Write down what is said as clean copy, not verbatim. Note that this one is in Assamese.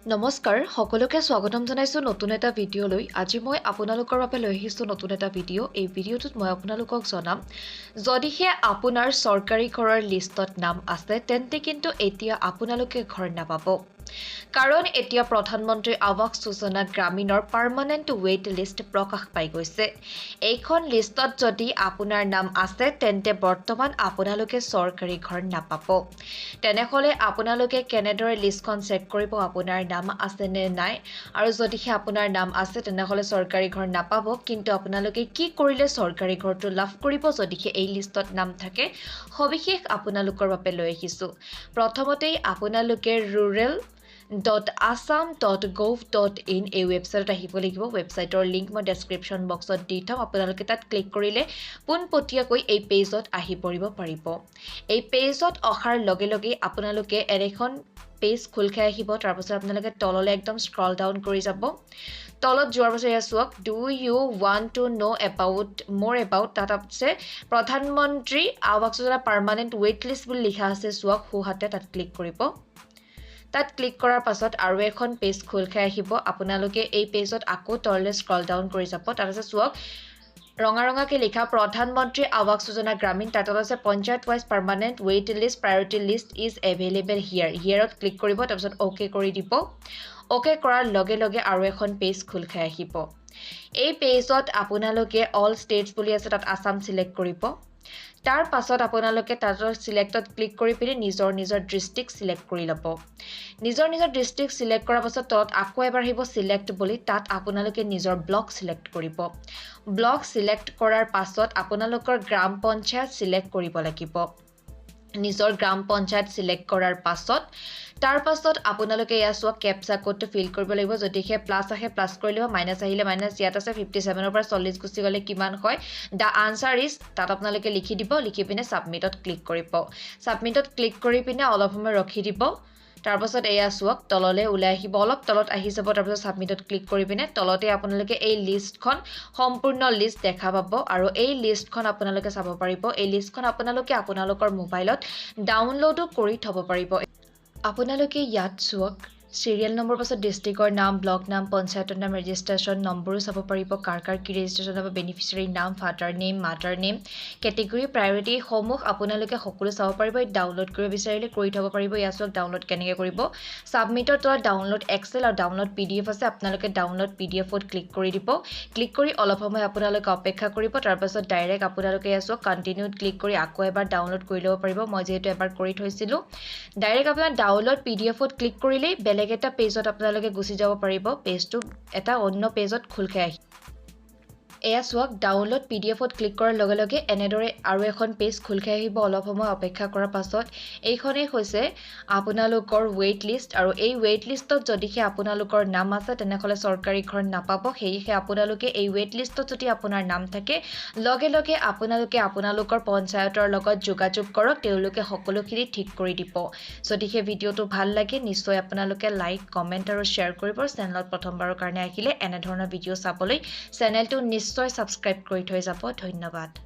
নমস্কাৰ সকলোকে স্বাগতম জনাইছো নতুন এটা ভিডিও লৈ আজি মই আপোনালোকৰ বাবে লৈ আহিছো নতুন এটা ভিডিও এই ভিডিওটোত মই আপোনালোকক জনাম যদিহে আপোনাৰ চৰকাৰী ঘৰৰ লিষ্টত নাম আছে তেন্তে কিন্তু এতিয়া আপোনালোকে ঘৰ নাপাব কাৰণ এতিয়া প্ৰধানমন্ত্ৰী Awas Yojana গ্ৰামীণৰ permanent wait list প্ৰকাশ পাই গৈছে এইখন লিষ্টত যদি আপোনাৰ নাম আছে তেন্তে বৰ্তমান আপোনালোকে চৰকাৰী ঘৰ নাপাব তেনেহলে আপোনালোকে কেনেদৰে লিষ্টখন চেক কৰিব আপোনাৰ নাম আছে নে নাই আৰু যদিহে আপোনাৰ নাম আছে তেনেহলে চৰকাৰী ঘৰ নাপাব কিন্তু আপোনালোকে কি কৰিলে চৰকাৰী ঘৰটো লাভ কৰিব যদিহে এই লিষ্টত নাম থাকে সবিশেষ আপোনালোকৰ বাবে লৈ আহিছো প্ৰথমতেই আপোনালোকে rural.assam.gov.in এই ৱেবছাইটত আহিব লাগিব ৱেবছাইটৰ লিংক মই ডেসক্ৰিপচন বক্সত দি থম আপোনালোকে তাত ক্লিক কৰিলে পোনপটীয়াকৈ এই পেজত আহি পৰিব পাৰিব এই পেজত অহাৰ লগে লগে আপোনালোকে এখন পেজ খুল খাই আহিব তাৰ পাছত আপোনালোকে তললৈ একদম স্ক্ৰল ডাউন কৰি যাব তলত যোৱাৰ পাছত এয়া চাওক do you want to know about মোৰ এবাউট তাত আছে প্ৰধানমন্ত্ৰী Awas Yojana permanent wait list বুলি লিখা আছে চাওক সোঁহাতে তাত ক্লিক কৰিব তাত ক্লিক কৰাৰ পাছত আৰু এখন পেজ খুল খাই আহিব আপোনালোকে এই পেজত আকৌ তললৈ স্ক্ৰল ডাউন কৰি যাব তাৰ পাছত চাওক ৰঙাকে লিখা প্ৰধানমন্ত্ৰী আৱাস যোজনা গ্ৰামীণ তাত আছে panchayat wise permanent wait list priority list is available হিয়াৰত ক্লিক কৰিব তাৰ পাছত ওকে কৰি দিব ওকে কৰাৰ লগে লগে আৰু এখন পেজ খুল খাই আহিব এই পেজত আপোনালোকে অল ষ্টেটছ বুলি আছে তাত আসাম সিলেক্ট কৰিব তাৰ পাছত আপোনালোকে তাতৰ সিলেক্টত ক্লিক কৰি পিনে নিজৰ ডিস্ট্ৰিক্ট সিলেক্ট কৰি লব নিজৰ ডিস্ট্ৰিক্ট সিলেক্ট কৰাৰ পাছত তলত আকৌ এবাৰ আহিব সিলেক্ট বুলি তাত আপোনালোকে নিজৰ ব্লক সিলেক্ট কৰিব ব্লক সিলেক্ট কৰাৰ পাছত আপোনালোকৰ গ্ৰাম পঞ্চায়ত সিলেক্ট কৰিব লাগিব নিজৰ গ্ৰাম পঞ্চায়ত সিলেক্ট কৰাৰ পাছত তাৰ পাছত আপোনালোকে ইয়া সোৱা ক্যাপচা কোডটো ফিল কৰিব লাগিব যদিহে প্লাস আহে প্লাস কৰি লিব মাইনাস আহিলে মাইনাস ইয়াত আছে 57 ৰ পৰা 40 গুচি গলে কিমান হয় দা আনসাৰ ইজ তাত আপোনালোকে লিখি দিব লিখি পিনে সাবমিটত ক্লিক কৰিব সাবমিটত ক্লিক কৰি পিনে অলপ সময় ৰখি দিব তাৰ পাছত এয়া সোৱাক তললে ওলাই আহিব অলপ তলত আহি যাব তাৰ পাছত সাবমিটত ক্লিক কৰি পিনে তলতে আপোনালোকে এই লিষ্টখন সম্পূৰ্ণ লিষ্ট দেখা পাব আৰু এই লিষ্টখন আপোনালোকে চাব পাৰিব এই লিষ্টখন আপোনালোকে আপোনালোকৰ মোবাইলত ডাউনলোডো কৰি থব পাৰিব আপোনালোকে ইয়াত সোৱাক সিৰিয়াল নম্বৰ পাছত ডিস্ট্ৰিক্টৰ নাম ব্লক নাম পঞ্চায়তৰ নাম ৰেজিষ্ট্ৰেচন নম্বৰো চাব পাৰিব কাৰ কি ৰেজিষ্ট্ৰেচন হ'ব বেনিফিচিয়াৰী নাম father name mother name category priority সমূহ আপোনালোকে সকলো চাব পাৰিব ডাউনলোড কৰিব বিচাৰিলে কৰি থব পাৰিব ইয়াছক ডাউনলোড কেনেকৈ কৰিব সাবমিটৰ তলত ডাউনলোড এক্সেল আৰু ডাউনলোড পিডিএফ আছে আপোনালোকে ডাউনলোড পিডিএফত ক্লিক কৰি দিব ক্লিক কৰি অলপ সময় আপোনালোকে অপেক্ষা কৰিব তাৰ পাছত ডাইৰেক্ট আপোনালোকে ইয়াছক কন্টিনিউত ক্লিক কৰি আকৌ এবাৰ ডাউনলোড কৰি ল'ব পাৰিব মই যেহেতু এবাৰ কৰি থৈছিলো ডাইৰেক্ট আপোনাৰ ডাউনলোড পিডিএফত ক্লিক কৰিলে বেলেগ এটা পেজত আপোনালোকে গুছি যাব পাৰিব পেজটো এটা অন্য পেজত খুল খাই আহি এয়া সোৱাক ডাউনলোড পিডিএফত ক্লিক কৰাৰ লগে লগে এনেদৰে আৰু এখন পেজ খুল খাই আহিব অলপ সময় অপেক্ষা কৰাৰ পাছত এইখনেই হৈছে আপোনালোকৰ ৱেইট লিষ্ট আৰু এই ৱেইট লিষ্টত যদিহে আপোনালোকৰ নাম আছে তেনেহলে চৰকাৰী ঘৰ নাপাব সেয়েহে আপোনালোকে এই ৱেইট লিষ্টত যদি আপোনাৰ নাম থাকে লগে লগে আপোনালোকে আপোনালোকৰ পঞ্চায়তৰ লগত যোগাযোগ কৰক তেওঁলোকে সকলোখিনি ঠিক কৰি দিব যদিহে ভিডিওটো ভাল লাগে নিশ্চয় আপোনালোকে লাইক কমেন্ট আৰু শ্বেয়াৰ কৰিব চেনেলত প্ৰথমবাৰৰ কাৰণে আহিলে এনে ধৰণৰ ভিডিও চাবলৈ চেনেলটো নিশ্চয় সাবস্ক্ৰাইব কৰি থৈ যাব ধন্যবাদ